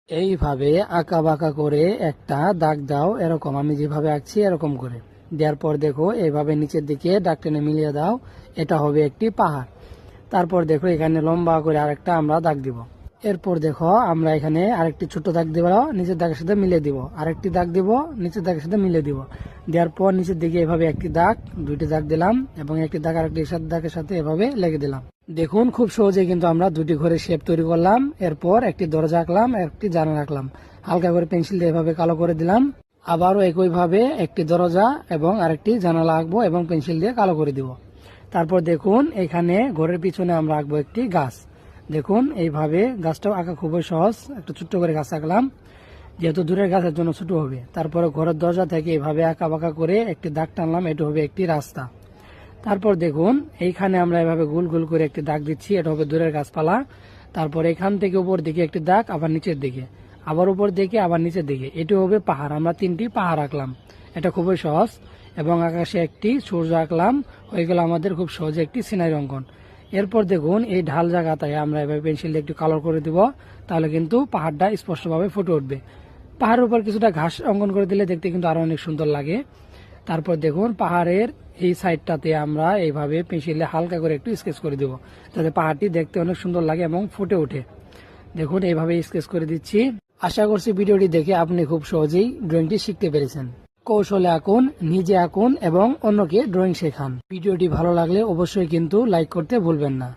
এইভাবে আঁকা বাঁকা করে একটা দাগ দাও, এরকম আমি যেভাবে আঁকছি এরকম করে দেওয়ার পর দেখো এইভাবে নিচের দিকে দাগ টেনে মিলিয়ে দাও, এটা হবে একটি পাহাড়। তারপর দেখো এখানে লম্বা করে আরেকটা আমরা দাগ দিব। এরপর দেখো আমরা এখানে আরেকটি ছোট দাগ দিব, নিচের দাগের সাথে মিলিয়ে দিব, আরেকটি দাগ দিব, নিচের দাগের সাথে মিলিয়ে দিব। দেওয়ার পর নিচের দিকে এভাবে একটি দাগ, দুইটি দাগ দিলাম এবং একটি দাগ আরেকটি দাগের সাথে এভাবে লেগে দিলাম। দেখুন খুব সহজে কিন্তু আমরা দুটি ঘরের শেপ তৈরি করলাম। এরপর একটি দরজা আঁকলাম, একটি জানালা আঁকলাম, হালকা করে পেন্সিল দিয়ে এভাবে কালো করে দিলাম। আবারও একইভাবে একটি দরজা এবং আরেকটি জানালা আঁকবো এবং পেন্সিল দিয়ে কালো করে দিব। তারপর দেখুন এখানে ঘরের পিছনে আমরা আঁকবো একটি গাছ। দেখুন এইভাবে গাছটাও আঁকা খুবই সহজ, একটু ছোট্ট করে গাছ আঁকলাম, যেহেতু দূরের গাছের জন্য ছোট হবে। তারপরে ঘরের দরজা থেকে এইভাবে আঁকা বাঁকা করে একটি দাগ টানলাম, এটা হবে একটি রাস্তা। তারপর দেখুন এইখানে আমরা এভাবে গোল গোল করে একটি দাগ দিচ্ছি, এটা হবে দূরের গাছপালা। তারপর এখান থেকে উপর দিকে একটি দাগ, আবার নিচের দিকে, আবার উপর দিকে, আবার নিচের দিকে, এটি হবে পাহাড়। আমরা তিনটি পাহাড় আঁকলাম, এটা খুবই সহজ। এবং আকাশে একটি সূর্য আঁকলাম, হয়ে গেল আমাদের খুব সহজে একটি সিনারি অঙ্কন। এরপর দেখুন এই ঢাল জায়গাটায় আমরা এভাবে পেন্সিল দিয়ে একটু কালার করে দিব, তাহলে কিন্তু পাহাড়টা স্পষ্টভাবে ফুটে উঠবে। পাহাড়ের উপর কিছুটা ঘাস অঙ্কন করে দিলে দেখতে কিন্তু আরো অনেক সুন্দর লাগে। তারপর দেখুন পাহাড়ের এই সাইডটাতে আমরা এইভাবে পেন্সিলে হালকা করে একটু স্কেচ করে দেব, যাতে পাহাড়টি দেখতে অনেক সুন্দর লাগে এবং ফুটে ওঠে। দেখুন এইভাবে স্কেচ করে দিচ্ছি। আশা করছি ভিডিওটি দেখে আপনি খুব সহজেই ড্রয়িংটি শিখতে পেরেছেন। কৌশলে আঁকুন, নিজে আঁকুন এবং অন্যকে ড্রয়িং শেখান। ভিডিওটি ভালো লাগলে অবশ্যই কিন্তু লাইক করতে ভুলবেন না।